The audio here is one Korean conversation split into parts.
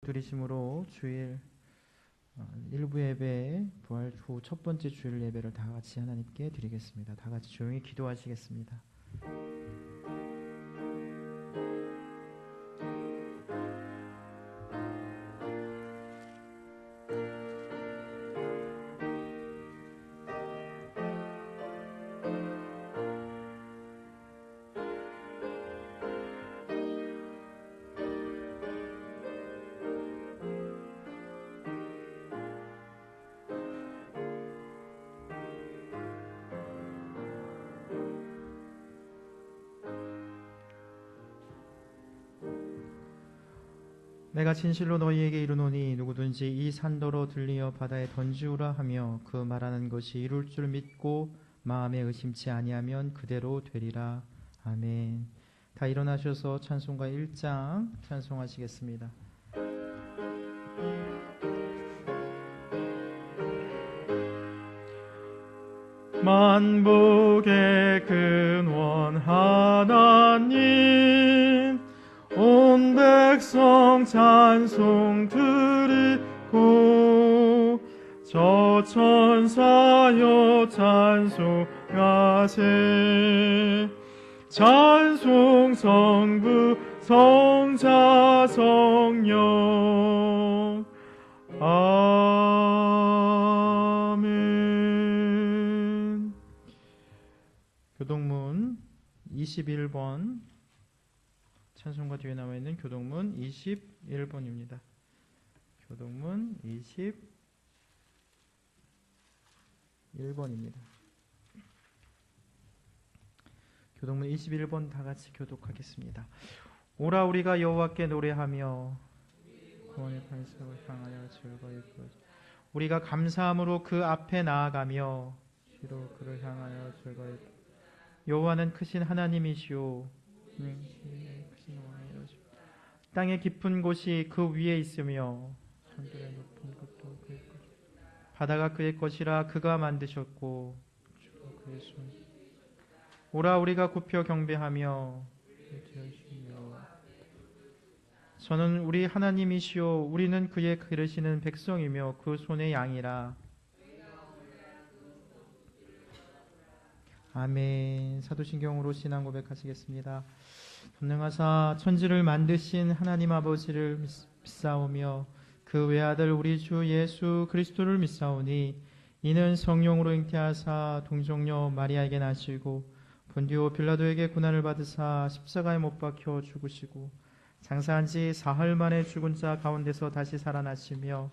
들이심으로 주일 일부 예배 부활 후 첫 번째 주일 예배를 다 같이 하나님께 드리겠습니다. 다 같이 조용히 기도하시겠습니다. 내가 진실로 너희에게 이르노니 누구든지 이 산더러 들리어 바다에 던지우라 하며 그 말하는 것이 이룰 줄 믿고 마음에 의심치 아니하면 그대로 되리라. 아멘. 다 일어나셔서 찬송가 1장 찬송하시겠습니다. 만복의 근원 하나님 온 백성 찬송 드리고 저 천사여 찬송하세. 찬송 성부 성자 성령 아멘. 교동문 21번 찬송가 뒤에 나와 있는 교동문 21번입니다. 교동문 21번입니다. 교동문 21번 다 같이 교독하겠습니다. 오라 우리가 여호와께 노래하며 구원의 반석을 향하여 즐거이 부르자. 우리가 감사함으로 그 앞에 나아가며 시로 그를 향하여 즐거이. 여호와는 크신 하나님이시오. 땅의 깊은 곳이 그 위에 있으며 산들의 높은 곳도 그의 것. 바다가 그의 것이라 그가 만드셨고 주로 그의 손. 오라 우리가 굽혀 경배하며 저는 우리 하나님이시오. 우리는 그의 기르시는 백성이며 그 손의 양이라. 아멘. 사도신경으로 신앙 고백하시겠습니다. 전능하사 천지를 만드신 하나님 아버지를 믿사오며 그 외아들 우리 주 예수 그리스도를 믿사오니 이는 성령으로 잉태하사 동정녀 마리아에게 나시고 본디오 빌라도에게 고난을 받으사 십자가에 못 박혀 죽으시고 장사한 지 사흘 만에 죽은 자 가운데서 다시 살아나시며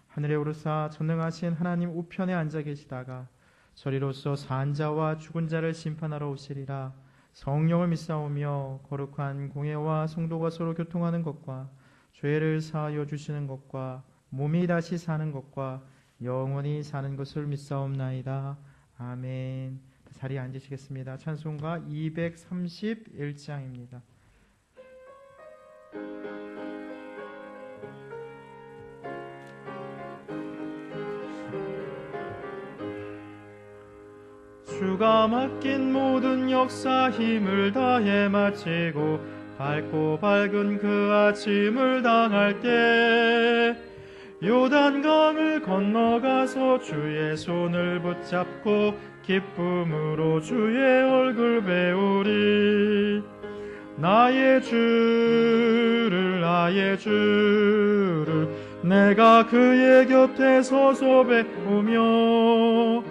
하늘에 오르사 전능하신 하나님 우편에 앉아 계시다가 저리로서 산 자와 죽은 자를 심판하러 오시리라. 성령을 믿사오며 거룩한 공예와 성도가 서로 교통하는 것과 죄를 사하여 주시는 것과 몸이 다시 사는 것과 영원히 사는 것을 믿사옵나이다. 아멘. 자리에 앉으시겠습니다. 찬송가 231장입니다. 주가 맡긴 모든 역사 힘을 다해 마치고 밝고 밝은 그 아침을 당할 때 요단강을 건너가서 주의 손을 붙잡고 기쁨으로 주의 얼굴 배우리. 나의 주를 내가 그의 곁에 서서 배우며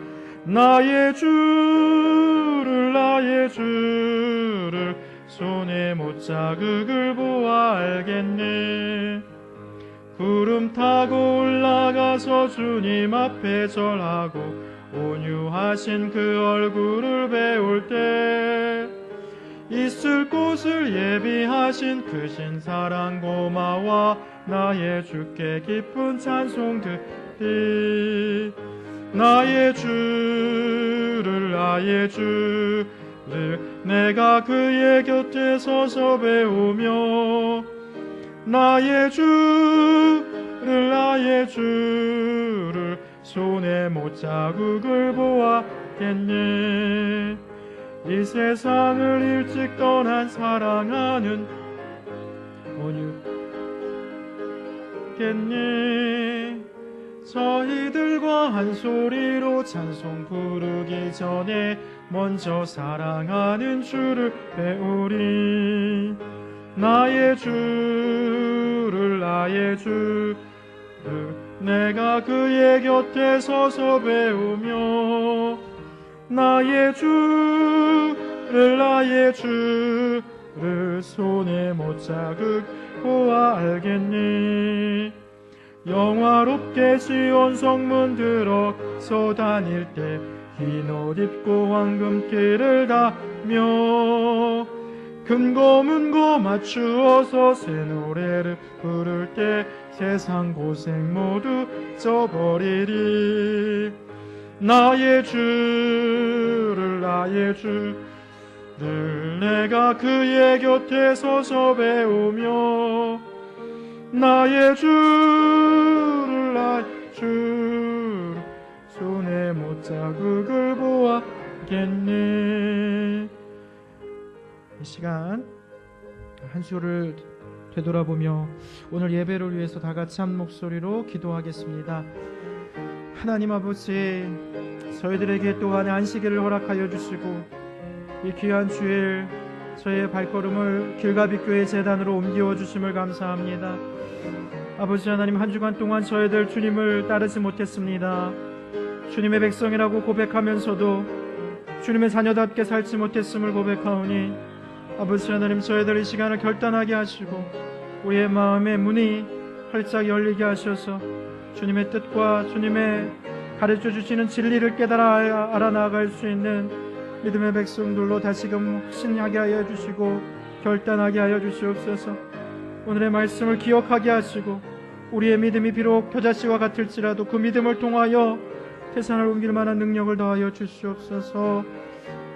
나의 주를 손에 못자국을 보아 알겠네. 구름 타고 올라가서 주님 앞에 절하고 온유하신 그 얼굴을 배울 때 있을 곳을 예비하신 크신 사랑 고마워 나의 주께 기쁜 찬송 드리. 나의 주를 내가 그의 곁에 서서 배우며 나의 주를 손에 못자국을 보았겠네. 이 세상을 일찍 떠난 사랑하는 온유 알겠니? 저희들과 한 소리로 찬송 부르기 전에 먼저 사랑하는 주를 배우리. 나의 주를 내가 그의 곁에 서서 배우며 나의 주를 손에 못 자극고 알겠니? 영화롭게 지온 성문 들어서 다닐 때 흰 옷 입고 황금길을 다며 금고 문고 맞추어서 새 노래를 부를 때 세상 고생 모두 잊어버리리. 나의 주를 내가 그의 곁에 서서 배우며 나의 주를 손에 못 자국을 보았겠네. 이 시간 한 주를 되돌아보며 오늘 예배를 위해서 다 같이 한 목소리로 기도하겠습니다. 하나님 아버지, 저희들에게 또한 안식일을 허락하여 주시고 이 귀한 주일 저희의 발걸음을 길가비교회 재단으로 옮겨 주심을 감사합니다. 아버지 하나님, 한 주간 동안 저희들 주님을 따르지 못했습니다. 주님의 백성이라고 고백하면서도 주님의 자녀답게 살지 못했음을 고백하오니 아버지 하나님, 저희들 이 시간을 결단하게 하시고 우리의 마음의 문이 활짝 열리게 하셔서 주님의 뜻과 주님의 가르쳐 주시는 진리를 깨달아 알아나갈 수 있는 믿음의 백성들로 다시금 확신하게 하여 주시고 결단하게 하여 주시옵소서. 오늘의 말씀을 기억하게 하시고 우리의 믿음이 비록 겨자씨와 같을지라도 그 믿음을 통하여 태산을 옮길 만한 능력을 더하여 주시옵소서.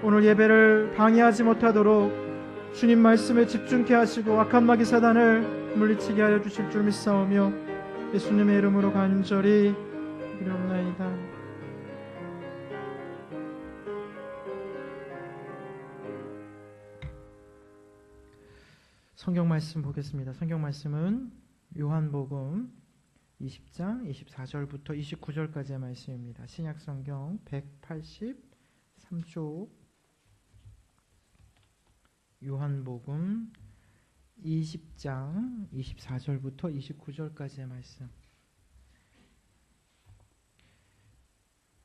오늘 예배를 방해하지 못하도록 주님 말씀에 집중케 하시고 악한 마귀 사단을 물리치게 하여 주실 줄 믿사오며 예수님의 이름으로 간절히 기도옵나이다. 성경 말씀 보겠습니다. 성경 말씀은 요한복음 20장 24절부터 29절까지의 말씀입니다. 신약 성경 183쪽 요한복음 20장 24절부터 29절까지의 말씀.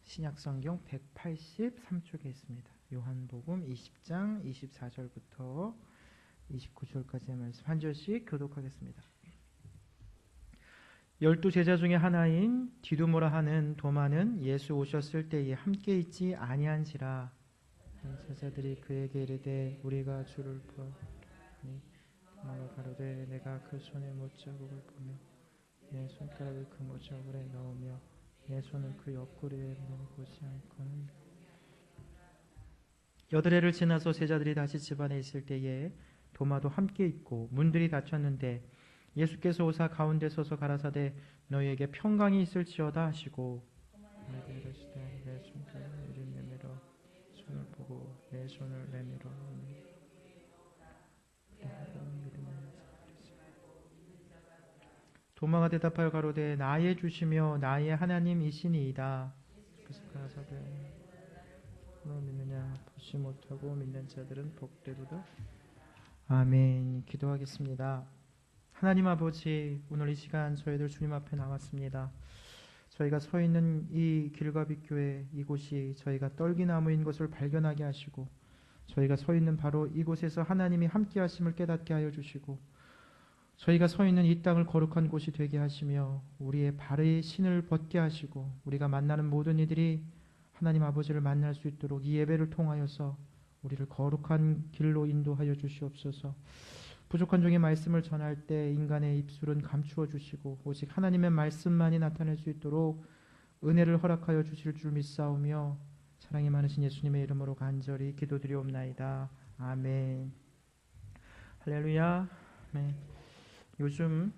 신약 성경 183쪽에 있습니다. 요한복음 20장 24절부터 29절까지의 말씀 한 절씩 교독하겠습니다. 12 제자 중에 하나인 디두모라 하는 도마는 예수 오셨을 때에 함께 있지 아니한지라. 제자들이 그에게 이르되 우리가 주를 보았더니 도마가 가로되 내가 그 손에 못자국을 보며 내 손가락을 그 못자국에 넣으며 내 손을 그 옆구리에 넣어보지 않고는. 여드레를 지나서 제자들이 다시 집안에 있을 때에 도마도 함께 있고 문들이 닫혔는데 예수께서 오사 가운데 서서 가라사대 너희에게 평강이 있을지어다 하시고 내게 이르시되 내 손가락을 이리 내밀어 손을 보고 내 손을 내밀어 도마가 대답하여 가로되 나의 주시며 나의 하나님이시니이다. 그래서 가라사대 너로 믿느냐 보지 못하고 믿는 자들은 복되도다. 아멘. 기도하겠습니다. 하나님 아버지, 오늘 이 시간 저희들 주님 앞에 나왔습니다. 저희가 서 있는 이 길가비교회 이곳이 저희가 떨기나무인 것을 발견하게 하시고 저희가 서 있는 바로 이곳에서 하나님이 함께 하심을 깨닫게 하여 주시고 저희가 서 있는 이 땅을 거룩한 곳이 되게 하시며 우리의 발의 신을 벗게 하시고 우리가 만나는 모든 이들이 하나님 아버지를 만날 수 있도록 이 예배를 통하여서 우리를 거룩한 길로 인도하여 주시옵소서. 부족한 종의 말씀을 전할 때 인간의 입술은 감추어 주시고 오직 하나님의 말씀만이 나타낼 수 있도록 은혜를 허락하여 주실 줄 믿사오며 사랑이 많으신 예수님의 이름으로 간절히 기도드리옵나이다. 아멘. 할렐루야. 아멘. 요즘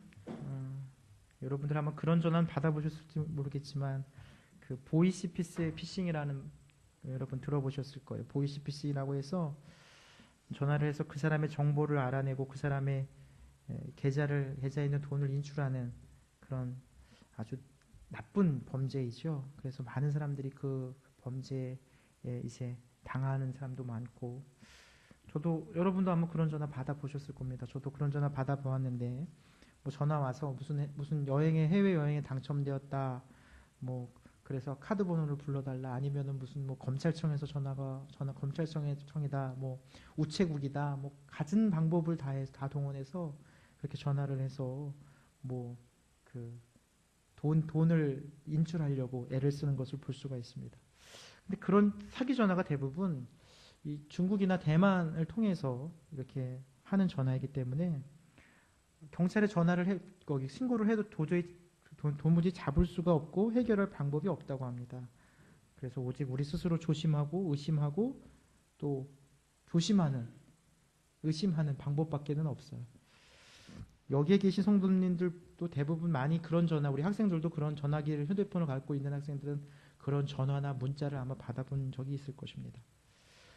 여러분들 아마 그런 전화 받아보셨을지 모르겠지만 그 보이시피싱이라는 여러분 들어보셨을 거예요. 보이시피싱이라고 해서 전화를 해서 그 사람의 정보를 알아내고 그 사람의 계좌에 있는 돈을 인출하는 그런 아주 나쁜 범죄이죠. 그래서 많은 사람들이 그 범죄에 이제 당하는 사람도 많고, 저도 여러분도 아마 그런 전화 받아 보셨을 겁니다. 저도 그런 전화 받아 보았는데, 뭐 전화 와서 무슨 여행에 해외 여행에 당첨되었다, 뭐 그래서 카드 번호를 불러달라, 아니면은 무슨 뭐 검찰청에서 검찰청이다, 뭐 우체국이다, 뭐 갖은 방법을 다 동원해서 그렇게 전화를 해서 뭐 그 돈을 인출하려고 애를 쓰는 것을 볼 수가 있습니다. 근데 그런 사기 전화가 대부분 이 중국이나 대만을 통해서 이렇게 하는 전화이기 때문에 경찰에 거기 신고를 해도 도무지 잡을 수가 없고 해결할 방법이 없다고 합니다. 그래서 오직 우리 스스로 조심하고 의심하고 또 의심하는 방법밖에는 없어요. 여기에 계신 성도님들도 대부분 많이 그런 전화, 우리 학생들도 그런 전화기를, 휴대폰을 갖고 있는 학생들은 그런 전화나 문자를 아마 받아본 적이 있을 것입니다.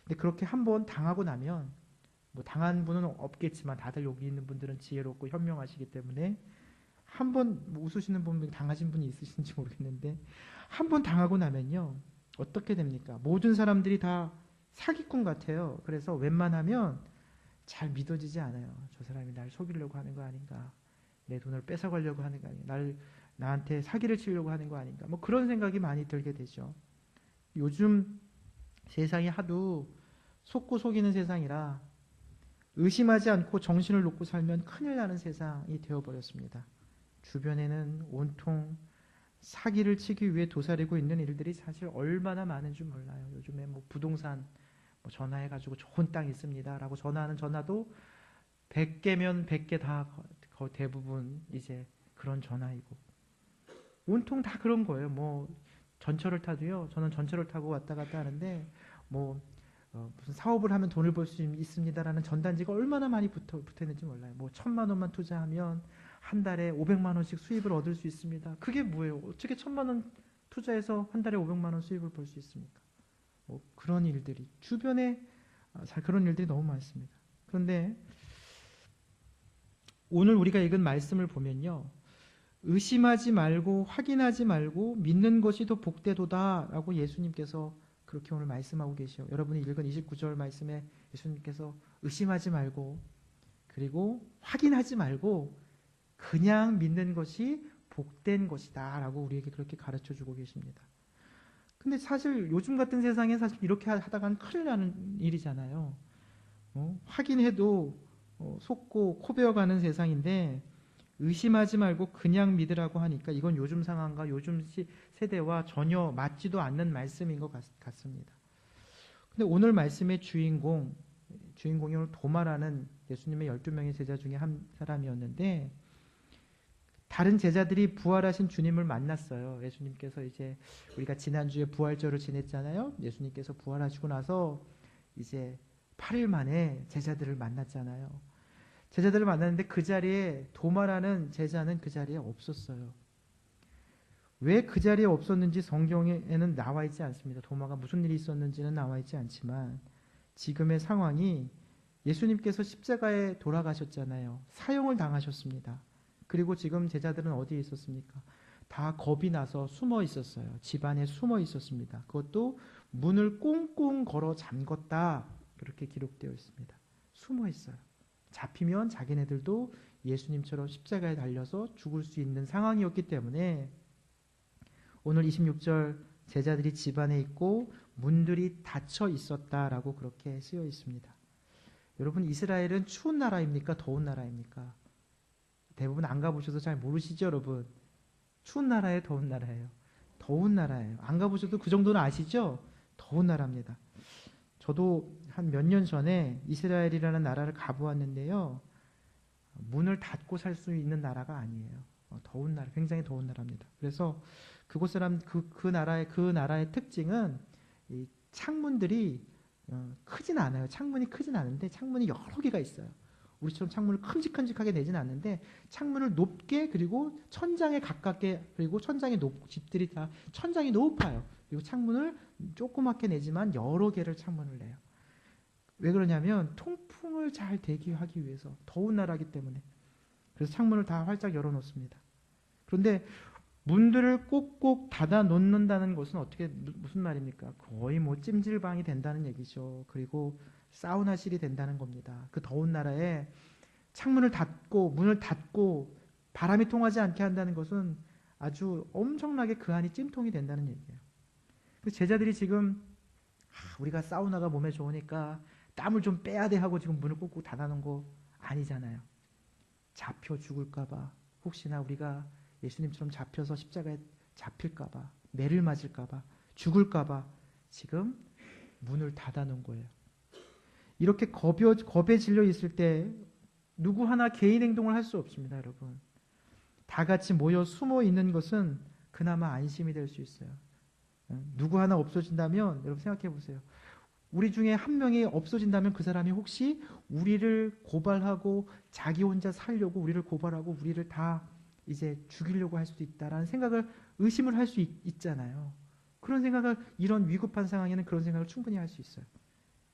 근데 그렇게 한번 당하고 나면, 뭐 당한 분은 없겠지만 다들 여기 있는 분들은 지혜롭고 현명하시기 때문에 한번 웃으시는 분, 당하신 분이 있으신지 모르겠는데, 한번 당하고 나면요 어떻게 됩니까? 모든 사람들이 다 사기꾼 같아요. 그래서 웬만하면 잘 믿어지지 않아요. 저 사람이 날 속이려고 하는 거 아닌가, 내 돈을 뺏어가려고 하는 거 아닌가, 나한테 사기를 치려고 하는 거 아닌가, 뭐 그런 생각이 많이 들게 되죠. 요즘 세상이 하도 속고 속이는 세상이라 의심하지 않고 정신을 놓고 살면 큰일 나는 세상이 되어버렸습니다. 주변에는 온통 사기를 치기 위해 도사리고 있는 일들이 사실 얼마나 많은 줄 몰라요. 요즘에 뭐 부동산 전화해가지고 좋은 땅 있습니다 라고 전화하는 전화도 100개면 100개 다 대부분 이제 그런 전화이고, 온통 다 그런 거예요. 뭐 전철을 타도요, 저는 전철을 타고 왔다 갔다 하는데 뭐 무슨 사업을 하면 돈을 벌 수 있습니다라는 전단지가 얼마나 많이 붙어 있는지 몰라요. 뭐 1,000만 원만 투자하면 한 달에 500만 원씩 수입을 얻을 수 있습니다. 그게 뭐예요? 어떻게 1,000만 원 투자해서 한 달에 500만 원 수입을 벌 수 있습니까? 뭐 그런 일들이 주변에 그런 일들이 너무 많습니다. 그런데 오늘 우리가 읽은 말씀을 보면요, 의심하지 말고 확인하지 말고 믿는 것이 더 복되도다 라고 예수님께서 그렇게 오늘 말씀하고 계시요. 여러분이 읽은 29절 말씀에 예수님께서 의심하지 말고 그리고 확인하지 말고 그냥 믿는 것이 복된 것이다 라고 우리에게 그렇게 가르쳐 주고 계십니다. 근데 사실 요즘 같은 세상에 사실 이렇게 하다간 큰일 나는 일이잖아요. 확인해도 속고 코베어가는 세상인데 의심하지 말고 그냥 믿으라고 하니까 이건 요즘 상황과 요즘 세대와 전혀 맞지도 않는 말씀인 것 같습니다. 근데 오늘 말씀의 주인공이 오늘 도마라는 예수님의 12명의 제자 중에 한 사람이었는데, 다른 제자들이 부활하신 주님을 만났어요. 예수님께서 이제 우리가 지난주에 부활절을 지냈잖아요. 예수님께서 부활하시고 나서 이제 8일 만에 제자들을 만났잖아요. 제자들을 만났는데 그 자리에 도마라는 제자는 그 자리에 없었어요. 왜 그 자리에 없었는지 성경에는 나와 있지 않습니다. 도마가 무슨 일이 있었는지는 나와 있지 않지만 지금의 상황이 예수님께서 십자가에 돌아가셨잖아요. 사형을 당하셨습니다. 그리고 지금 제자들은 어디에 있었습니까? 다 겁이 나서 숨어 있었어요. 집안에 숨어 있었습니다. 그것도 문을 꽁꽁 걸어 잠궜다 그렇게 기록되어 있습니다. 숨어 있어요. 잡히면 자기네들도 예수님처럼 십자가에 달려서 죽을 수 있는 상황이었기 때문에 오늘 26절 제자들이 집안에 있고 문들이 닫혀 있었다라고 그렇게 쓰여 있습니다. 여러분, 이스라엘은 추운 나라입니까? 더운 나라입니까? 대부분 안 가보셔서 잘 모르시죠, 여러분? 추운 나라예요, 더운 나라예요? 더운 나라예요. 안 가보셔도 그 정도는 아시죠? 더운 나라입니다. 저도 한 몇 년 전에 이스라엘이라는 나라를 가보았는데요, 문을 닫고 살 수 있는 나라가 아니에요. 더운 나라, 굉장히 더운 나라입니다. 그래서 그곳 사람, 그 나라의 특징은 이 창문들이 크진 않아요. 창문이 크진 않은데 창문이 여러 개가 있어요. 우리처럼 창문을 큼직큼직하게 내진 않는데 창문을 높게, 그리고 천장에 가깝게, 그리고 집들이 다 천장이 높아요. 그리고 창문을 조그맣게 내지만 여러 개를 창문을 내요. 왜 그러냐면 통풍을 잘 대기하기 위해서, 더운 나라이기 때문에. 그래서 창문을 다 활짝 열어놓습니다. 그런데 문들을 꼭꼭 닫아 놓는다는 것은 어떻게 무슨 말입니까? 거의 뭐 찜질방이 된다는 얘기죠. 그리고 사우나실이 된다는 겁니다. 그 더운 나라에 창문을 닫고 문을 닫고 바람이 통하지 않게 한다는 것은 아주 엄청나게 그 안이 찜통이 된다는 얘기예요. 그 제자들이 지금 우리가 사우나가 몸에 좋으니까 땀을 좀 빼야 돼 하고 지금 문을 꾹꾹 닫아놓은 거 아니잖아요. 잡혀 죽을까봐, 혹시나 우리가 예수님처럼 잡혀서 십자가에 잡힐까봐, 매를 맞을까봐, 죽을까봐 지금 문을 닫아놓은 거예요. 이렇게 겁에 질려 있을 때 누구 하나 개인 행동을 할 수 없습니다, 여러분. 다 같이 모여 숨어 있는 것은 그나마 안심이 될 수 있어요. 누구 하나 없어진다면 여러분 생각해 보세요. 우리 중에 한 명이 없어진다면 그 사람이 혹시 우리를 고발하고 자기 혼자 살려고 우리를 고발하고 우리를 다 이제 죽이려고 할 수도 있다라는 생각을 의심을 할 수 있잖아요. 그런 생각을 이런 위급한 상황에는 그런 생각을 충분히 할 수 있어요.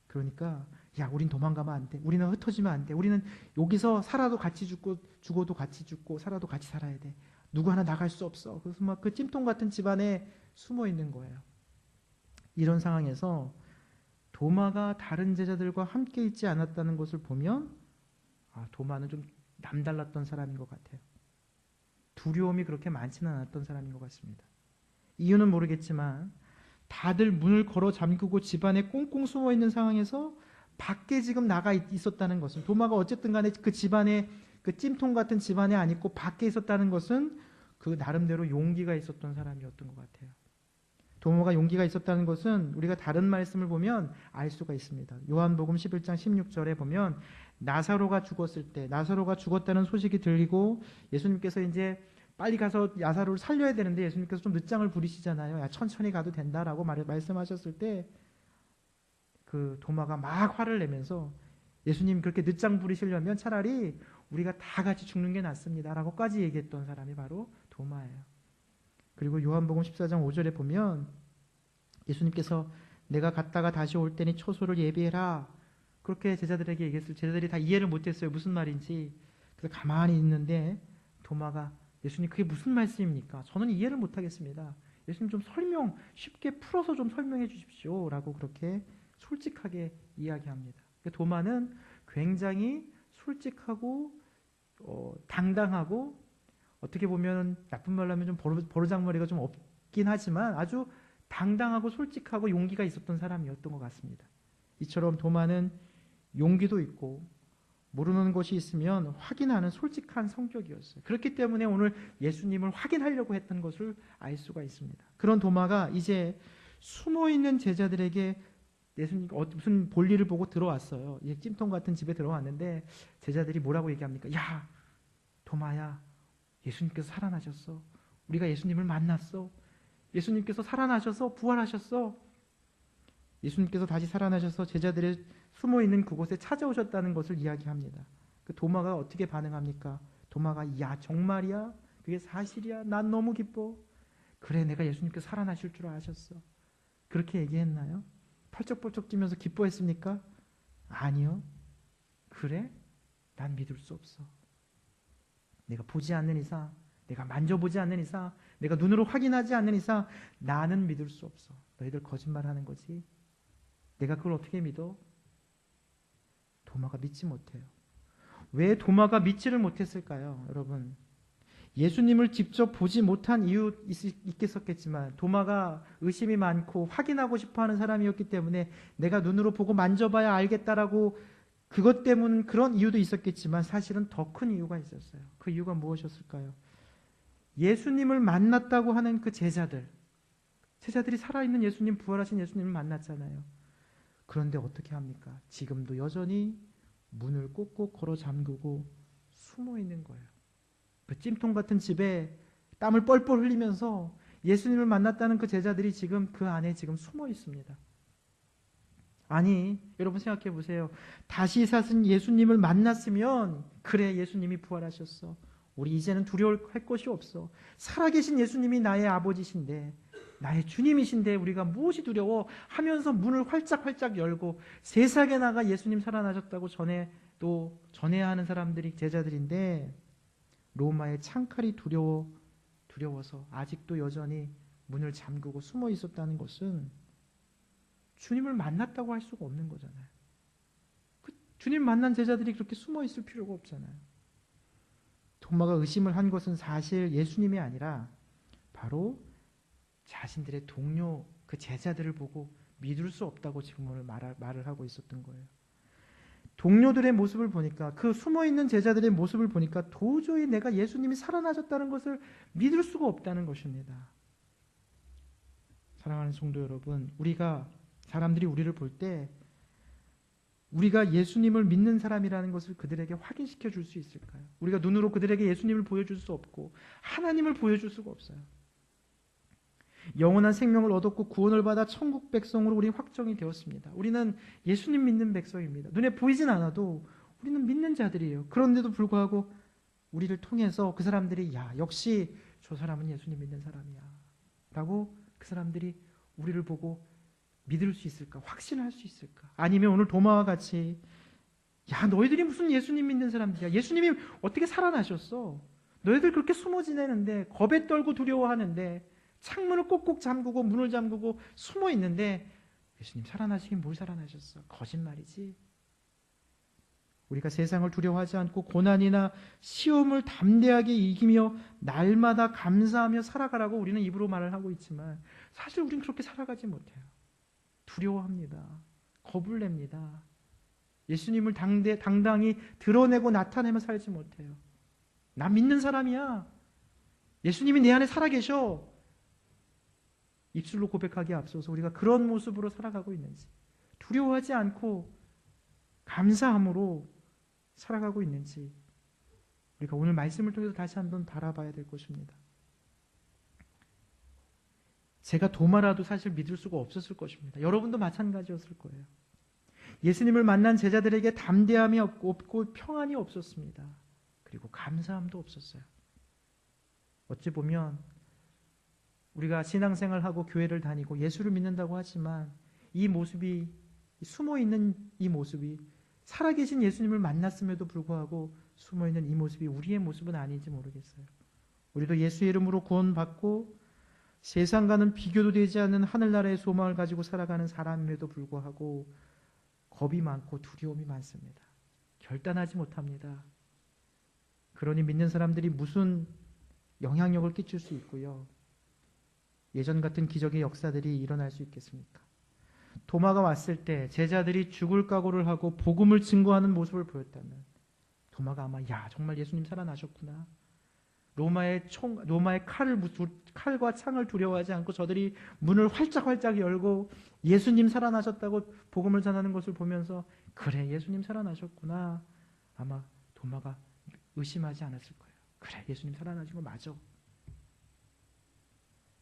그러니까 야, 우린 도망가면 안 돼. 우리는 흩어지면 안 돼. 우리는 여기서 살아도 같이 죽고 죽어도 같이 죽고 살아도 같이 살아야 돼. 누구 하나 나갈 수 없어. 그래서 막 그 찜통 같은 집안에 숨어 있는 거예요. 이런 상황에서 도마가 다른 제자들과 함께 있지 않았다는 것을 보면 도마는 좀 남달랐던 사람인 것 같아요. 두려움이 그렇게 많지는 않았던 사람인 것 같습니다. 이유는 모르겠지만 다들 문을 걸어 잠그고 집안에 꽁꽁 숨어 있는 상황에서 밖에 지금 나가 있었다는 것은, 도마가 어쨌든 간에 그 집안에, 그 찜통 같은 집안에 안 있고 밖에 있었다는 것은 그 나름대로 용기가 있었던 사람이었던 것 같아요. 도마가 용기가 있었다는 것은 우리가 다른 말씀을 보면 알 수가 있습니다. 요한복음 11장 16절에 보면 나사로가 죽었을 때, 나사로가 죽었다는 소식이 들리고 예수님께서 이제 빨리 가서 나사로를 살려야 되는데 예수님께서 좀 늦장을 부리시잖아요. 야, 천천히 가도 된다라고 말씀하셨을 때 그 도마가 막 화를 내면서 예수님 그렇게 늦장 부리시려면 차라리 우리가 다 같이 죽는 게 낫습니다 라고까지 얘기했던 사람이 바로 도마예요. 그리고 요한복음 14장 5절에 보면 예수님께서 내가 갔다가 다시 올 때니 처소를 예비해라 그렇게 제자들에게 얘기했을 때 제자들이 다 이해를 못했어요. 무슨 말인지. 그래서 가만히 있는데 도마가 예수님 그게 무슨 말씀입니까? 저는 이해를 못하겠습니다. 예수님 좀 쉽게 풀어서 좀 설명해 주십시오 라고 그렇게 솔직하게 이야기합니다. 도마는 굉장히 솔직하고 당당하고 어떻게 보면 나쁜 말로 하면 좀 버르장머리가 좀 없긴 하지만 아주 당당하고 솔직하고 용기가 있었던 사람이었던 것 같습니다. 이처럼 도마는 용기도 있고 모르는 것이 있으면 확인하는 솔직한 성격이었어요. 그렇기 때문에 오늘 예수님을 확인하려고 했던 것을 알 수가 있습니다. 그런 도마가 이제 숨어있는 제자들에게 예수님 무슨 볼일을 보고 들어왔어요. 찜통 같은 집에 들어왔는데 제자들이 뭐라고 얘기합니까? 야, 도마야, 예수님께서 살아나셨어. 우리가 예수님을 만났어. 예수님께서 살아나셔서 부활하셨어. 예수님께서 다시 살아나셔서 제자들의 숨어있는 그곳에 찾아오셨다는 것을 이야기합니다. 그 도마가 어떻게 반응합니까? 도마가 야, 정말이야? 그게 사실이야? 난 너무 기뻐. 그래, 내가 예수님께서 살아나실 줄 아셨어. 그렇게 얘기했나요? 펄쩍펄쩍 뛰면서 기뻐했습니까? 아니요. 그래? 난 믿을 수 없어. 내가 보지 않는 이상, 내가 만져보지 않는 이상, 내가 눈으로 확인하지 않는 이상 나는 믿을 수 없어. 너희들 거짓말하는 거지. 내가 그걸 어떻게 믿어? 도마가 믿지 못해요. 왜 도마가 믿지를 못했을까요? 여러분, 예수님을 직접 보지 못한 이유 있겠었겠지만 도마가 의심이 많고 확인하고 싶어하는 사람이었기 때문에 내가 눈으로 보고 만져봐야 알겠다라고 그것 때문 그런 이유도 있었겠지만 사실은 더 큰 이유가 있었어요. 그 이유가 무엇이었을까요? 예수님을 만났다고 하는 그 제자들이 살아있는 예수님, 부활하신 예수님을 만났잖아요. 그런데 어떻게 합니까? 지금도 여전히 문을 꼭꼭 걸어 잠그고 숨어 있는 거예요. 그 찜통 같은 집에 땀을 뻘뻘 흘리면서 예수님을 만났다는 그 제자들이 지금 그 안에 지금 숨어 있습니다. 아니, 여러분 생각해 보세요. 다시 사신 예수님을 만났으면 그래, 예수님이 부활하셨어. 우리 이제는 두려워할 것이 없어. 살아계신 예수님이 나의 아버지신데 나의 주님이신데 우리가 무엇이 두려워 하면서 문을 활짝활짝 열고 세상에 나가 예수님 살아나셨다고 전해야 하는 사람들이 제자들인데 로마의 창칼이 두려워 두려워서 아직도 여전히 문을 잠그고 숨어 있었다는 것은 주님을 만났다고 할 수가 없는 거잖아요. 주님 만난 제자들이 그렇게 숨어 있을 필요가 없잖아요. 도마가 의심을 한 것은 사실 예수님이 아니라 바로 자신들의 동료 그 제자들을 보고 믿을 수 없다고 지금 오늘 말을 하고 있었던 거예요. 동료들의 모습을 보니까, 그 숨어있는 제자들의 모습을 보니까 도저히 내가 예수님이 살아나셨다는 것을 믿을 수가 없다는 것입니다. 사랑하는 성도 여러분, 사람들이 우리를 볼 때 우리가 예수님을 믿는 사람이라는 것을 그들에게 확인시켜 줄 수 있을까요? 우리가 눈으로 그들에게 예수님을 보여줄 수 없고 하나님을 보여줄 수가 없어요. 영원한 생명을 얻었고 구원을 받아 천국 백성으로 우리 확정이 되었습니다. 우리는 예수님 믿는 백성입니다. 눈에 보이진 않아도 우리는 믿는 자들이에요. 그런데도 불구하고 우리를 통해서 그 사람들이 역시 저 사람은 예수님 믿는 사람이야 라고 그 사람들이 우리를 보고 믿을 수 있을까? 확신할 수 있을까? 아니면 오늘 도마와 같이 너희들이 무슨 예수님 믿는 사람들이야. 예수님이 어떻게 살아나셨어? 너희들 그렇게 숨어 지내는데, 겁에 떨고 두려워하는데, 창문을 꼭꼭 잠그고 문을 잠그고 숨어 있는데 예수님 살아나시긴 뭘 살아나셨어? 거짓말이지. 우리가 세상을 두려워하지 않고 고난이나 시험을 담대하게 이기며 날마다 감사하며 살아가라고 우리는 입으로 말을 하고 있지만 사실 우리는 그렇게 살아가지 못해요. 두려워합니다. 겁을 냅니다. 예수님을 당당히 드러내고 나타내며 살지 못해요. 나 믿는 사람이야. 예수님이 내 안에 살아계셔. 입술로 고백하기에 앞서서 우리가 그런 모습으로 살아가고 있는지, 두려워하지 않고 감사함으로 살아가고 있는지 우리가 오늘 말씀을 통해서 다시 한번 바라봐야 될 것입니다. 제가 도마라도 사실 믿을 수가 없었을 것입니다. 여러분도 마찬가지였을 거예요. 예수님을 만난 제자들에게 담대함이 없고 평안이 없었습니다. 그리고 감사함도 없었어요. 어찌 보면 우리가 신앙생활하고 교회를 다니고 예수를 믿는다고 하지만 이 모습이, 숨어있는 이 모습이, 살아계신 예수님을 만났음에도 불구하고 숨어있는 이 모습이 우리의 모습은 아닌지 모르겠어요. 우리도 예수의 이름으로 구원받고 세상과는 비교도 되지 않는 하늘나라의 소망을 가지고 살아가는 사람임에도 불구하고 겁이 많고 두려움이 많습니다. 결단하지 못합니다. 그러니 믿는 사람들이 무슨 영향력을 끼칠 수 있고요. 예전 같은 기적의 역사들이 일어날 수 있겠습니까? 도마가 왔을 때 제자들이 죽을 각오를 하고 복음을 증거하는 모습을 보였다면 도마가 아마 정말 예수님 살아나셨구나. 로마의 칼과 창을 두려워하지 않고 저들이 문을 활짝활짝 열고 예수님 살아나셨다고 복음을 전하는 것을 보면서 그래, 예수님 살아나셨구나. 아마 도마가 의심하지 않았을 거예요. 그래, 예수님 살아나신 거 맞아.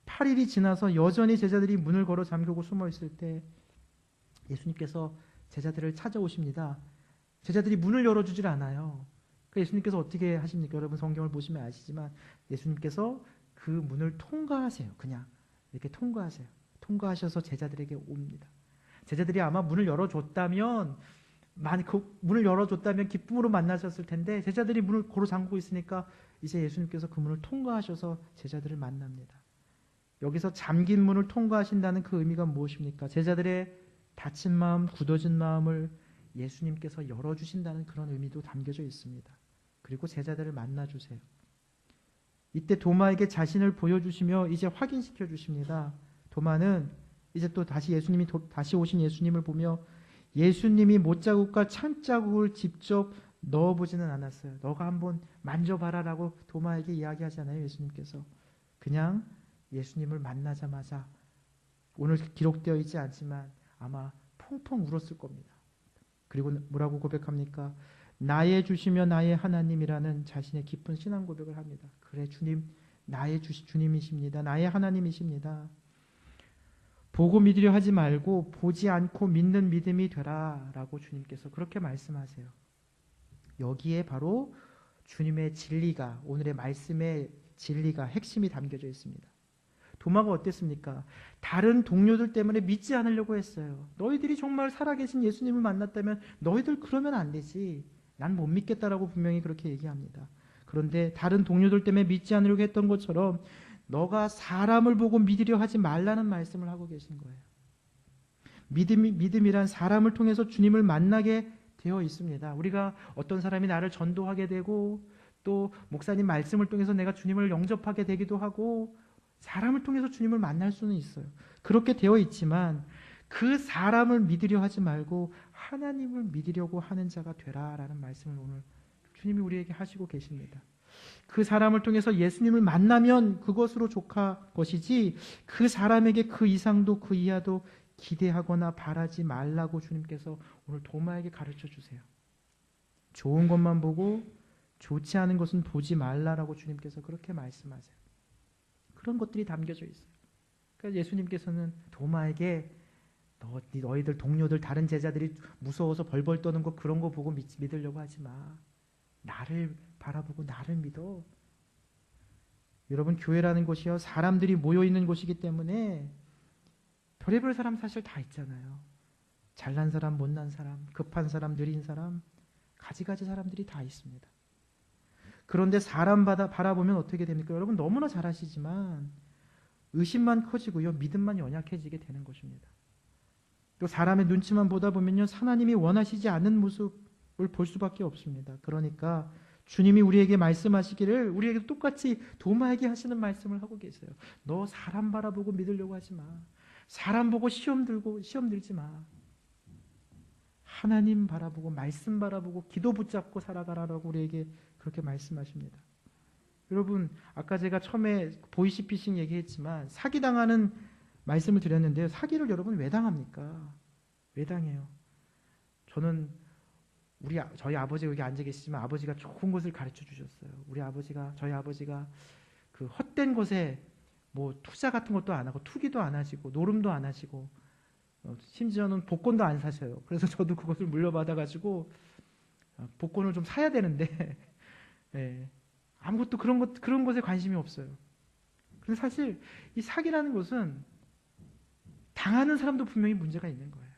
8일이 지나서 여전히 제자들이 문을 걸어 잠그고 숨어 있을 때 예수님께서 제자들을 찾아오십니다. 제자들이 문을 열어주질 않아요. 예수님께서 어떻게 하십니까? 여러분 성경을 보시면 아시지만 예수님께서 그 문을 통과하세요. 그냥 이렇게 통과하세요. 통과하셔서 제자들에게 옵니다. 제자들이 아마 문을 열어줬다면 기쁨으로 만나셨을 텐데 제자들이 문을 걸어 잠그고 있으니까 이제 예수님께서 그 문을 통과하셔서 제자들을 만납니다. 여기서 잠긴 문을 통과하신다는 그 의미가 무엇입니까? 제자들의 다친 마음, 굳어진 마음을 예수님께서 열어주신다는 그런 의미도 담겨져 있습니다. 그리고 제자들을 만나주세요. 이때 도마에게 자신을 보여주시며 이제 확인시켜 주십니다. 도마는 이제 또 다시 오신 예수님을 보며 예수님이 못자국과 찬자국을 직접 넣어보지는 않았어요. 너가 한번 만져봐라라고 도마에게 이야기하잖아요. 예수님께서. 그냥 예수님을 만나자마자 오늘 기록되어 있지 않지만 아마 펑펑 울었을 겁니다. 그리고 뭐라고 고백합니까? 나의 주시며 나의 하나님이라는 자신의 깊은 신앙 고백을 합니다. 그래, 주님, 나의 주님이십니다. 나의 하나님이십니다. 보고 믿으려 하지 말고 보지 않고 믿는 믿음이 되라 라고 주님께서 그렇게 말씀하세요. 여기에 바로 주님의 진리가, 오늘의 말씀의 진리가, 핵심이 담겨져 있습니다. 도마가 어땠습니까? 다른 동료들 때문에 믿지 않으려고 했어요. 너희들이 정말 살아계신 예수님을 만났다면 너희들 그러면 안 되지. 난 못 믿겠다라고 분명히 그렇게 얘기합니다. 그런데 다른 동료들 때문에 믿지 않으려고 했던 것처럼 너가 사람을 보고 믿으려 하지 말라는 말씀을 하고 계신 거예요. 믿음이란 사람을 통해서 주님을 만나게 되어 있습니다. 우리가 어떤 사람이 나를 전도하게 되고 또 목사님 말씀을 통해서 내가 주님을 영접하게 되기도 하고 사람을 통해서 주님을 만날 수는 있어요. 그렇게 되어 있지만 그 사람을 믿으려 하지 말고 하나님을 믿으려고 하는 자가 되라라는 말씀을 오늘 주님이 우리에게 하시고 계십니다. 그 사람을 통해서 예수님을 만나면 그것으로 족할 것이지 그 사람에게 그 이상도 그 이하도 기대하거나 바라지 말라고 주님께서 오늘 도마에게 가르쳐 주세요. 좋은 것만 보고 좋지 않은 것은 보지 말라라고 주님께서 그렇게 말씀하세요. 그런 것들이 담겨져 있어요. 그래서 예수님께서는 도마에게 너희들 동료들 다른 제자들이 무서워서 벌벌 떠는 거 그런 거 보고 믿으려고 하지 마. 나를 바라보고 나를 믿어. 여러분 교회라는 곳이요 사람들이 모여있는 곳이기 때문에 별의별 사람 사실 다 있잖아요. 잘난 사람, 못난 사람, 급한 사람, 느린 사람, 가지가지 사람들이 다 있습니다. 그런데 사람 바라보면 어떻게 됩니까? 여러분 너무나 잘 아시지만 의심만 커지고요 믿음만 연약해지게 되는 것입니다. 또 사람의 눈치만 보다 보면요 하나님이 원하시지 않는 모습을 볼 수밖에 없습니다. 그러니까 주님이 우리에게 말씀하시기를 우리에게 똑같이 도마에게 하시는 말씀을 하고 계세요. 너 사람 바라보고 믿으려고 하지 마. 사람 보고 시험 들지 마. 하나님 바라보고 말씀 바라보고 기도 붙잡고 살아가라라고 우리에게 그렇게 말씀하십니다. 여러분 아까 제가 처음에 보이시피싱 얘기했지만 사기당하는 말씀을 드렸는데요. 사기를 여러분 왜 당합니까? 왜 당해요? 저는 저희 아버지 여기 앉아 계시지만 아버지가 좋은 것을 가르쳐 주셨어요. 저희 아버지가 그 헛된 것에 뭐 투자 같은 것도 안 하고 투기도 안 하시고 노름도 안 하시고 심지어는 복권도 안 사셔요. 그래서 저도 그것을 물려받아가지고 복권을 좀 사야 되는데 예, 아무것도 그런 것에 관심이 없어요. 그래서 사실 이 사기라는 것은 당하는 사람도 분명히 문제가 있는 거예요.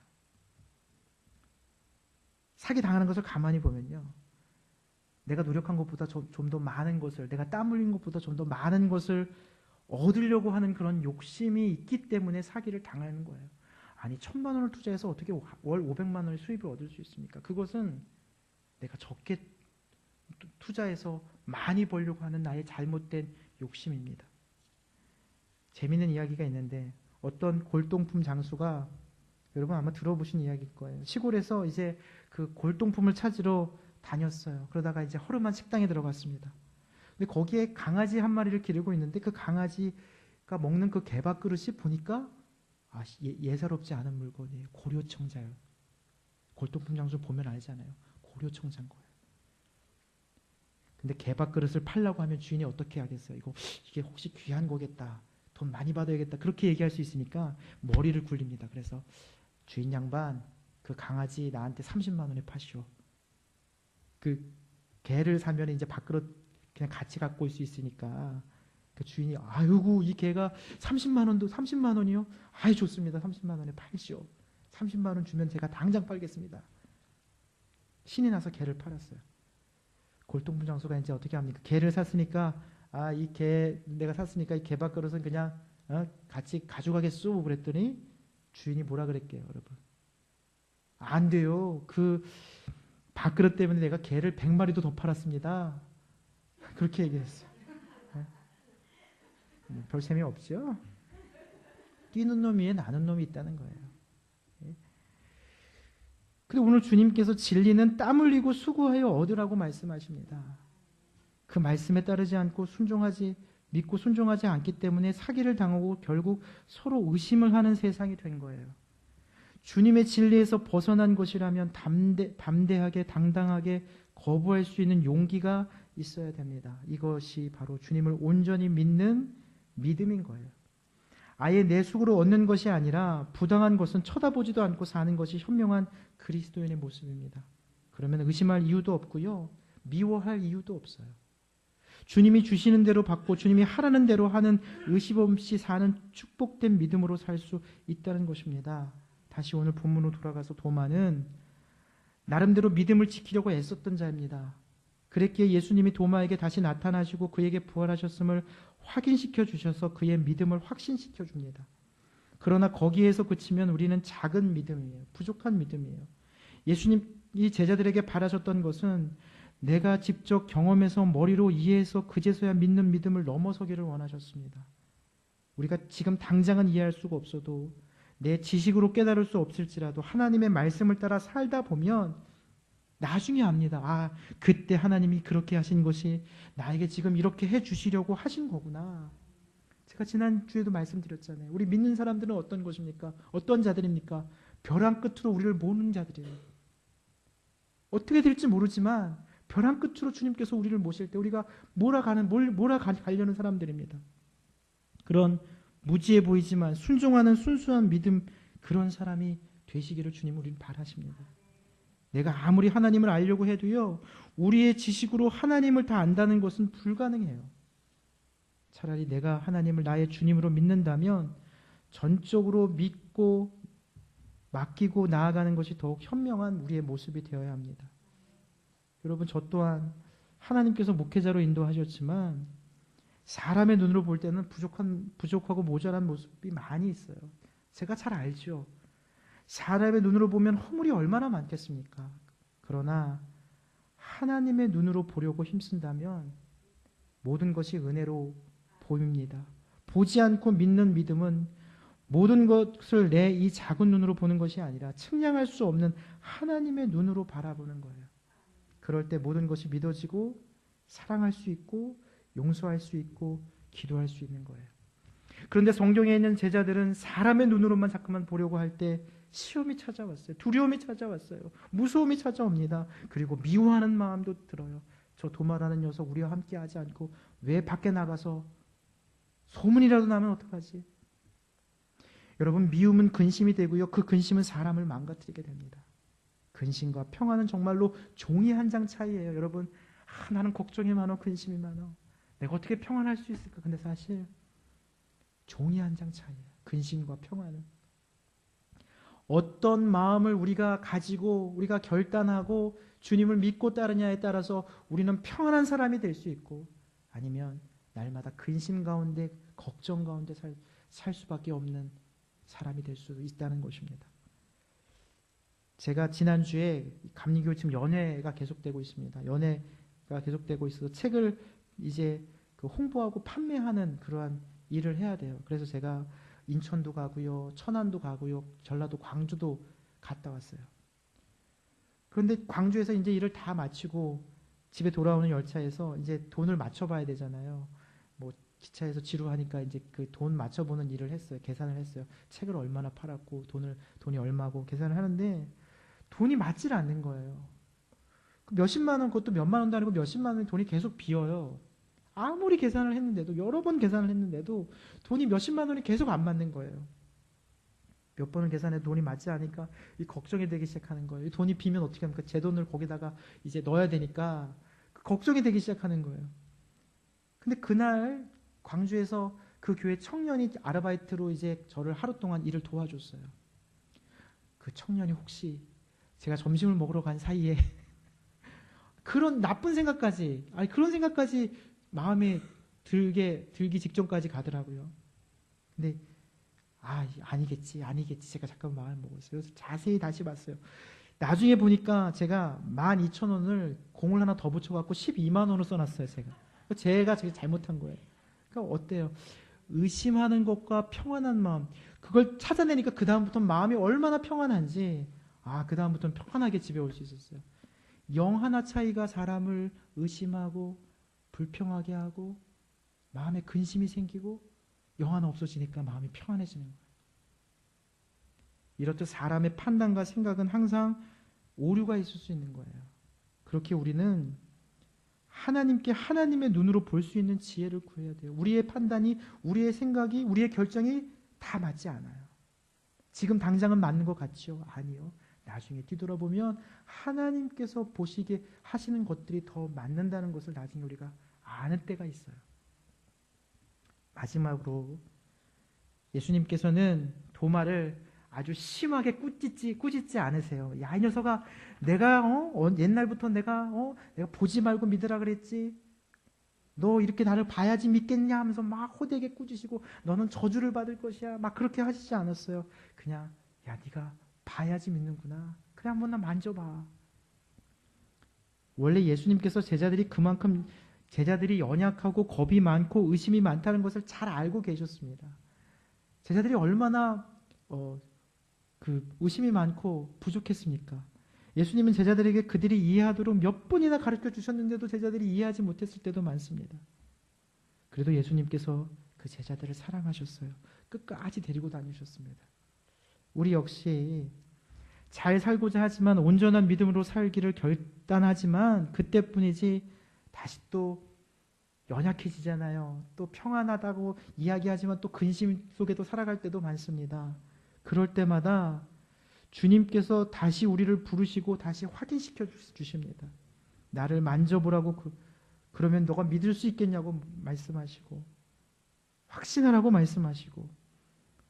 사기 당하는 것을 가만히 보면요. 내가 노력한 것보다 좀 더 많은 것을, 내가 땀 흘린 것보다 좀 더 많은 것을 얻으려고 하는 그런 욕심이 있기 때문에 사기를 당하는 거예요. 아니 1,000만 원을 투자해서 어떻게 월 500만 원의 수입을 얻을 수 있습니까? 그것은 내가 적게 투자해서 많이 벌려고 하는 나의 잘못된 욕심입니다. 재미있는 이야기가 있는데 어떤 골동품 장수가 여러분 아마 들어보신 이야기일 거예요. 시골에서 이제 그 골동품을 찾으러 다녔어요. 그러다가 이제 허름한 식당에 들어갔습니다. 근데 거기에 강아지 한 마리를 기르고 있는데 그 강아지가 먹는 그 개밥 그릇이 보니까 예사롭지 않은 물건이에요. 고려청자요. 골동품 장수 보면 알잖아요. 고려청자인 거예요. 근데 개밥 그릇을 팔려고 하면 주인이 어떻게 하겠어요? 이게 혹시 귀한 거겠다. 돈 많이 받아야겠다. 그렇게 얘기할 수 있으니까 머리를 굴립니다. 그래서 주인 양반 그 강아지 나한테 30만 원에 파시오. 그 개를 사면 이제 밥그릇 그냥 같이 갖고 올 수 있으니까 그 주인이 아이고 이 개가 30만 원이요? 아이 좋습니다. 30만 원에 팔시오. 30만 원 주면 제가 당장 팔겠습니다. 신이 나서 개를 팔았어요. 골동품 장수가 이제 어떻게 합니까? 개를 샀으니까 이 개 내가 샀으니까 이 개밥 그릇은 그냥 같이 가져가겠소 그랬더니 주인이 뭐라 그랬게요, 여러분? 안 돼요. 그 밥그릇 때문에 내가 개를 100마리도 더 팔았습니다. 그렇게 얘기했어요. 별 재미없죠? 뛰는 놈 위에 나는 놈이 있다는 거예요. 근데 오늘 주님께서 진리는 땀 흘리고 수고하여 얻으라고 말씀하십니다. 그 말씀에 따르지 않고 믿고 순종하지 않기 때문에 사기를 당하고 결국 서로 의심을 하는 세상이 된 거예요. 주님의 진리에서 벗어난 것이라면 담대하게 당당하게 거부할 수 있는 용기가 있어야 됩니다. 이것이 바로 주님을 온전히 믿는 믿음인 거예요. 아예 내 속으로 얻는 것이 아니라 부당한 것은 쳐다보지도 않고 사는 것이 현명한 그리스도인의 모습입니다. 그러면 의심할 이유도 없고요. 미워할 이유도 없어요. 주님이 주시는 대로 받고 주님이 하라는 대로 하는 의심 없이 사는 축복된 믿음으로 살 수 있다는 것입니다. 다시 오늘 본문으로 돌아가서 도마는 나름대로 믿음을 지키려고 애썼던 자입니다. 그랬기에 예수님이 도마에게 다시 나타나시고 그에게 부활하셨음을 확인시켜 주셔서 그의 믿음을 확신시켜 줍니다. 그러나 거기에서 그치면 우리는 작은 믿음이에요. 부족한 믿음이에요. 예수님이 제자들에게 바라셨던 것은 내가 직접 경험해서 머리로 이해해서 그제서야 믿는 믿음을 넘어서기를 원하셨습니다. 우리가 지금 당장은 이해할 수가 없어도 내 지식으로 깨달을 수 없을지라도 하나님의 말씀을 따라 살다 보면 나중에 압니다. 아, 그때 하나님이 그렇게 하신 것이 나에게 지금 이렇게 해주시려고 하신 거구나. 제가 지난주에도 말씀드렸잖아요. 우리 믿는 사람들은 어떤 것입니까? 어떤 자들입니까? 벼랑 끝으로 우리를 모는 자들이에요. 어떻게 될지 모르지만 벼랑 끝으로 주님께서 우리를 모실 때 우리가 몰아가려는 사람들입니다. 그런 무지해 보이지만 순종하는 순수한 믿음, 그런 사람이 되시기를 주님 우리는 바라십니다. 내가 아무리 하나님을 알려고 해도요, 우리의 지식으로 하나님을 다 안다는 것은 불가능해요. 차라리 내가 하나님을 나의 주님으로 믿는다면 전적으로 믿고 맡기고 나아가는 것이 더욱 현명한 우리의 모습이 되어야 합니다. 여러분, 저 또한 하나님께서 목회자로 인도하셨지만 사람의 눈으로 볼 때는 부족하고 모자란 모습이 많이 있어요. 제가 잘 알죠. 사람의 눈으로 보면 허물이 얼마나 많겠습니까? 그러나 하나님의 눈으로 보려고 힘쓴다면 모든 것이 은혜로 보입니다. 보지 않고 믿는 믿음은 모든 것을 내 이 작은 눈으로 보는 것이 아니라 측량할 수 없는 하나님의 눈으로 바라보는 거예요. 그럴 때 모든 것이 믿어지고 사랑할 수 있고 용서할 수 있고 기도할 수 있는 거예요. 그런데 성경에 있는 제자들은 사람의 눈으로만 자꾸만 보려고 할 때 시험이 찾아왔어요. 두려움이 찾아왔어요. 무서움이 찾아옵니다. 그리고 미워하는 마음도 들어요. 저 도마라는 녀석 우리와 함께 하지 않고 왜 밖에 나가서 소문이라도 나면 어떡하지? 여러분, 미움은 근심이 되고요. 그 근심은 사람을 망가뜨리게 됩니다. 근심과 평안은 정말로 종이 한 장 차이예요. 여러분, 나는 걱정이 많아, 근심이 많아. 내가 어떻게 평안할 수 있을까? 근데 사실 종이 한 장 차이예요. 근심과 평안은. 어떤 마음을 우리가 가지고 우리가 결단하고 주님을 믿고 따르냐에 따라서 우리는 평안한 사람이 될 수 있고 아니면 날마다 근심 가운데 걱정 가운데 살 수밖에 없는 사람이 될 수 있다는 것입니다. 제가 지난주에 감리교 지금 연회가 계속되고 있습니다. 연회가 계속되고 있어서 책을 이제 홍보하고 판매하는 그러한 일을 해야 돼요. 그래서 제가 인천도 가고요, 천안도 가고요, 전라도 광주도 갔다 왔어요. 그런데 광주에서 이제 일을 다 마치고 집에 돌아오는 열차에서 이제 돈을 맞춰봐야 되잖아요. 뭐 기차에서 지루하니까 이제 그 돈 맞춰보는 일을 했어요. 계산을 했어요. 책을 얼마나 팔았고 돈이 얼마고 계산을 하는데 돈이 맞질 않는 거예요. 몇십만 원, 그것도 몇만 원도 아니고 몇십만 원의 돈이 계속 비어요. 아무리 계산을 했는데도, 여러 번 계산을 했는데도 돈이 몇십만 원이 계속 안 맞는 거예요. 몇 번을 계산해도 돈이 맞지 않으니까 이 걱정이 되기 시작하는 거예요. 이 돈이 비면 어떻게 합니까? 제 돈을 거기다가 이제 넣어야 되니까 걱정이 되기 시작하는 거예요. 근데 그날 광주에서 그 교회 청년이 아르바이트로 이제 저를 하루 동안 일을 도와줬어요. 그 청년이 혹시 제가 점심을 먹으러 간 사이에 그런 나쁜 생각까지, 그런 생각까지 마음에 들기 직전까지 가더라고요. 근데 아니겠지 제가 잠깐 마음을 먹었어요. 그래서 자세히 다시 봤어요. 나중에 보니까 제가 12,000원을 공을 하나 더 붙여갖고 12만 원을 써놨어요. 제가 잘못한 거예요. 그러니까 어때요? 의심하는 것과 평안한 마음, 그걸 찾아내니까 그 다음부터 마음이 얼마나 평안한지, 그 다음부터는 평안하게 집에 올 수 있었어요. 영 하나 차이가 사람을 의심하고 불평하게 하고 마음에 근심이 생기고 영 하나 없어지니까 마음이 평안해지는 거예요. 이렇듯 사람의 판단과 생각은 항상 오류가 있을 수 있는 거예요. 그렇게 우리는 하나님께 하나님의 눈으로 볼 수 있는 지혜를 구해야 돼요. 우리의 판단이, 우리의 생각이, 우리의 결정이 다 맞지 않아요. 지금 당장은 맞는 것 같죠? 아니요. 나중에 뒤돌아보면 하나님께서 보시게 하시는 것들이 더 맞는다는 것을 나중에 우리가 아는 때가 있어요. 마지막으로 예수님께서는 도마를 아주 심하게 꾸짖지 않으세요. 야, 이 녀석아, 내가 옛날부터 내가 보지 말고 믿으라 그랬지. 너 이렇게 나를 봐야지 믿겠냐 하면서 막 호되게 꾸짖으시고 너는 저주를 받을 것이야 막 그렇게 하시지 않았어요. 그냥 야 네가 봐야지 믿는구나. 그래 한번 나 만져봐. 원래 예수님께서 제자들이 연약하고 겁이 많고 의심이 많다는 것을 잘 알고 계셨습니다. 제자들이 얼마나 의심이 많고 부족했습니까? 예수님은 제자들에게 그들이 이해하도록 몇 번이나 가르쳐 주셨는데도 제자들이 이해하지 못했을 때도 많습니다. 그래도 예수님께서 그 제자들을 사랑하셨어요. 끝까지 데리고 다니셨습니다. 우리 역시 잘 살고자 하지만 온전한 믿음으로 살기를 결단하지만 그때뿐이지 다시 또 연약해지잖아요. 또 평안하다고 이야기하지만 또 근심 속에도 살아갈 때도 많습니다. 그럴 때마다 주님께서 다시 우리를 부르시고 다시 확인시켜 주십니다. 나를 만져보라고 그러면 너가 믿을 수 있겠냐고 말씀하시고 확신하라고 말씀하시고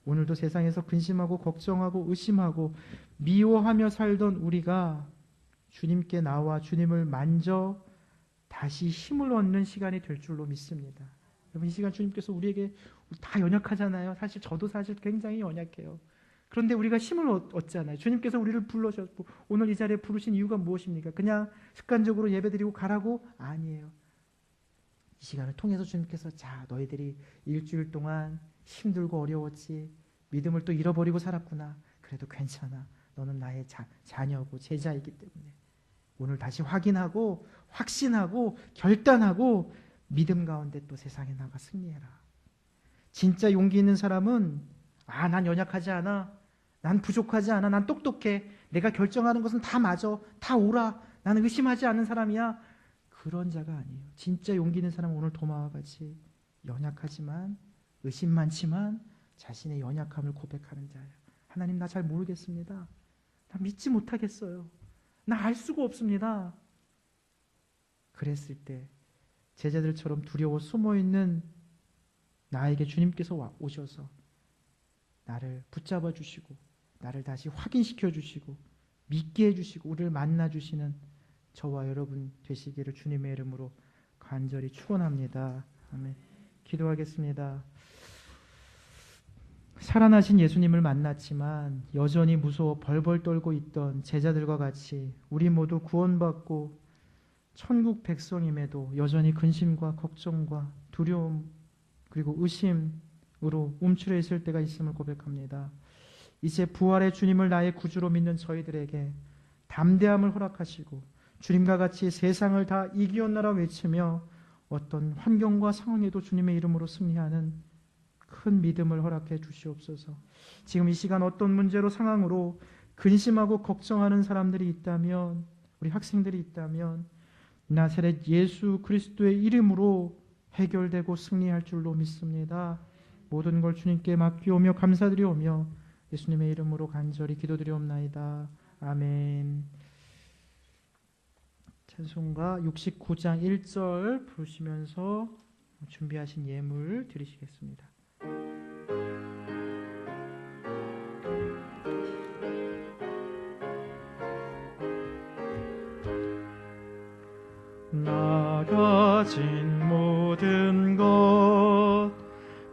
오늘도 세상에서 근심하고 걱정하고 의심하고 미워하며 살던 우리가 주님께 나와 주님을 만져 다시 힘을 얻는 시간이 될 줄로 믿습니다. 여러분 이 시간 주님께서 우리에게 다 연약하잖아요. 사실 굉장히 연약해요. 그런데 우리가 힘을 얻잖아요. 주님께서 우리를 불러셨고 오늘 이 자리에 부르신 이유가 무엇입니까? 그냥 습관적으로 예배드리고 가라고? 아니에요. 이 시간을 통해서 주님께서 자 너희들이 일주일 동안 힘들고 어려웠지 믿음을 또 잃어버리고 살았구나. 그래도 괜찮아. 너는 나의 자녀고 제자이기 때문에 오늘 다시 확인하고 확신하고 결단하고 믿음 가운데 또 세상에 나가 승리해라. 진짜 용기 있는 사람은 난 연약하지 않아. 난 부족하지 않아. 난 똑똑해. 내가 결정하는 것은 다 맞아. 다 옳아. 나는 의심하지 않는 사람이야. 그런 자가 아니에요. 진짜 용기 있는 사람은 오늘 도마와 같이 연약하지만 의심 많지만 자신의 연약함을 고백하는 자예요. 하나님 나 잘 모르겠습니다. 나 믿지 못하겠어요. 나 알 수가 없습니다. 그랬을 때 제자들처럼 두려워 숨어있는 나에게 주님께서 오셔서 나를 붙잡아 주시고 나를 다시 확인시켜 주시고 믿게 해주시고 우리를 만나 주시는 저와 여러분 되시기를 주님의 이름으로 간절히 축원합니다. 아멘. 기도하겠습니다. 살아나신 예수님을 만났지만 여전히 무서워 벌벌 떨고 있던 제자들과 같이 우리 모두 구원받고 천국 백성임에도 여전히 근심과 걱정과 두려움 그리고 의심으로 움츠려 있을 때가 있음을 고백합니다. 이제 부활의 주님을 나의 구주로 믿는 저희들에게 담대함을 허락하시고 주님과 같이 세상을 다 이기었나라 외치며 어떤 환경과 상황에도 주님의 이름으로 승리하는 큰 믿음을 허락해 주시옵소서. 지금 이 시간 어떤 문제로 상황으로 근심하고 걱정하는 사람들이 있다면 우리 학생들이 있다면 나사렛 예수 그리스도의 이름으로 해결되고 승리할 줄로 믿습니다. 모든 걸 주님께 맡기오며 감사드리오며 예수님의 이름으로 간절히 기도드리옵나이다. 아멘. 찬송가 69장 1절 부르시면서 준비하신 예물 드리시겠습니다. 나 가진 모든 것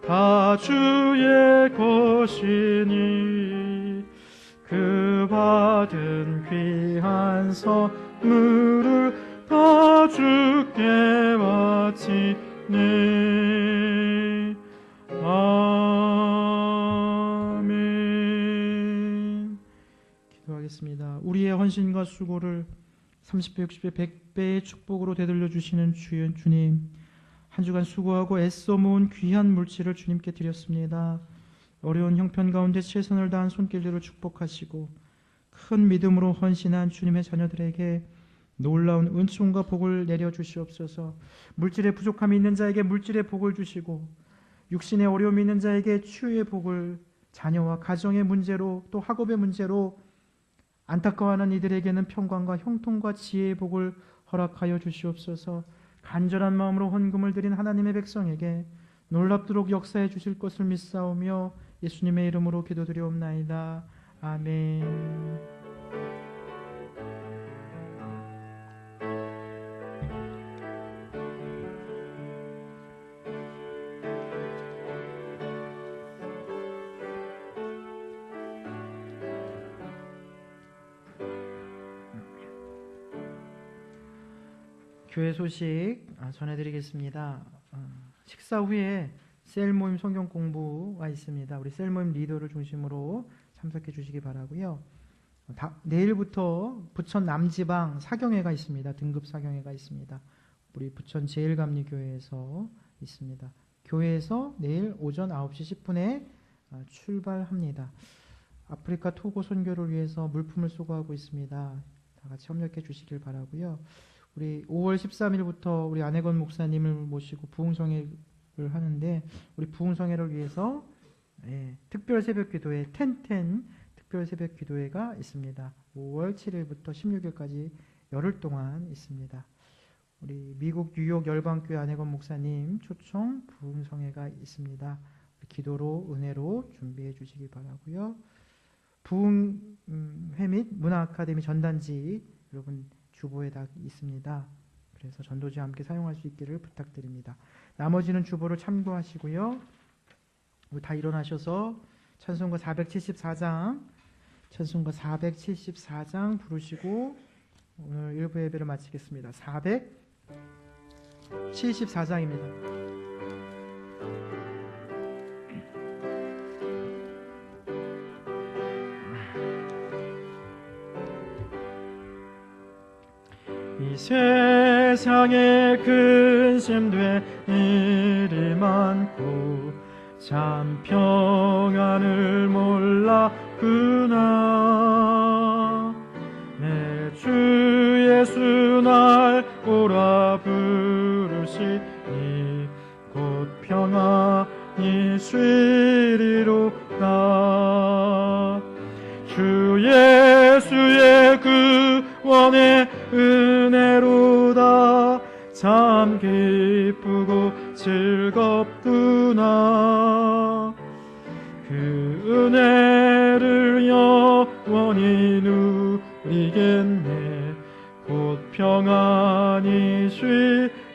다 주의 것이니 그 받은 귀한 선물을 다 주께 바치니 아멘. 기도하겠습니다. 우리의 헌신과 수고를 30배, 60배, 100배의 축복으로 되돌려 주시는 주님, 한 주간 수고하고 애써 모은 귀한 물질을 주님께 드렸습니다. 어려운 형편 가운데 최선을 다한 손길들을 축복하시고 큰 믿음으로 헌신한 주님의 자녀들에게 놀라운 은총과 복을 내려 주시옵소서. 물질의 부족함이 있는 자에게 물질의 복을 주시고 육신의 어려움이 있는 자에게 치유의 복을, 자녀와 가정의 문제로 또 학업의 문제로 안타까워하는 이들에게는 평강과 형통과 지혜의 복을 허락하여 주시옵소서. 간절한 마음으로 헌금을 드린 하나님의 백성에게 놀랍도록 역사해 주실 것을 믿사오며 예수님의 이름으로 기도드리옵나이다. 아멘. 교회 소식 전해드리겠습니다. 식사 후에 셀 모임 성경 공부가 있습니다. 우리 셀 모임 리더를 중심으로 참석해 주시기 바라고요. 내일부터 부천 남지방 사경회가 있습니다. 등급 사경회가 있습니다. 우리 부천 제일감리교회에서 있습니다. 교회에서 내일 오전 9시 10분에 출발합니다. 아프리카 토고 선교를 위해서 물품을 수거하고 있습니다. 다 같이 협력해 주시길 바라고요. 우리 5월 13일부터 우리 안혜건 목사님을 모시고 부흥성회를 하는데, 우리 부흥성회를 위해서 특별 새벽 기도회 텐텐 특별 새벽 기도회가 있습니다. 5월 7일부터 16일까지 열흘 동안 있습니다. 우리 미국 뉴욕 열방교회 안혜건 목사님 초청 부흥성회가 있습니다. 기도로 은혜로 준비해 주시기 바라고요. 부흥회 및 문화아카데미 전단지 여러분 주보에 다 있습니다. 그래서 전도지와 함께 사용할 수 있기를 부탁드립니다. 나머지는 주보를 참고하시고요. 다 일어나셔서 찬송가 474장 부르시고 오늘 일부 예배를 마치겠습니다. 474장입니다. 이 세상에 근심된 일이 많고 참 평안을 몰랐구나. 내 주 예수 날 오라 부르시니 곧 평안이 쉬리로다. 주 예수의 구원의 은혜로다. 참 기쁘고 즐겁구나. 그 은혜를 영원히 누리겠네. 곧 평안히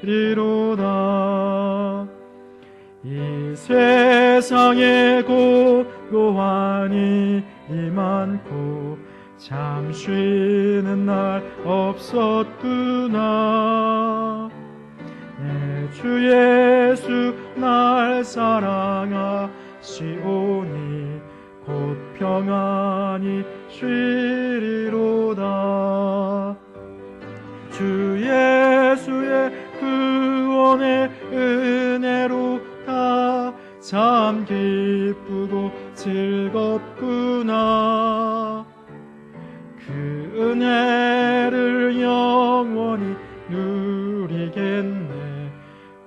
쉬리로다. 이 세상에 고고한 일이 많고 참 쉬는 날 없었구나. 내 주 예수 날 사랑하시오니 곧 평안히 쉬리로다. 주 예수의 구원의 은혜로다. 참 기쁘고 즐겁구나. 그 은혜를 영원히 누리겠네.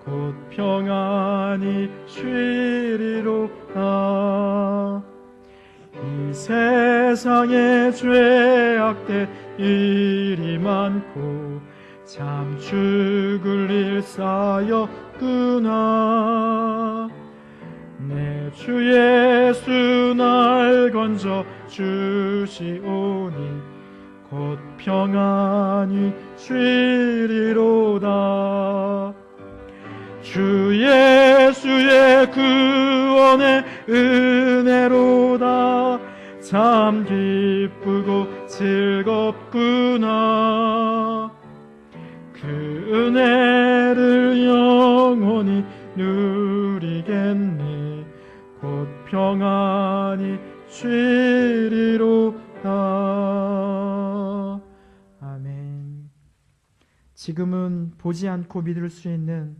곧 평안히 쉬리로다. 이 세상에 죄악된 일이 많고 참 죽을 일 쌓였구나. 내 주 예수 날 건져 주시오니 곧 평안히 쉬리로다. 주 예수의 구원의 은혜로다. 참 기쁘고 즐겁구나. 그 은혜를 영원히 누리겠네. 곧 평안히 쉬리로다. 아멘. 지금은 보지 않고 믿을 수 있는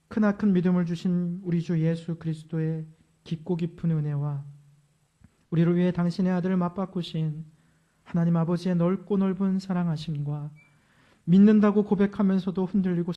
크나큰 믿음을 주신 우리 주 예수 그리스도의 깊고 깊은 은혜와 우리를 위해 당신의 아들을 맞바꾸신 하나님 아버지의 넓고 넓은 사랑하심과 믿는다고 고백하면서도 흔들리고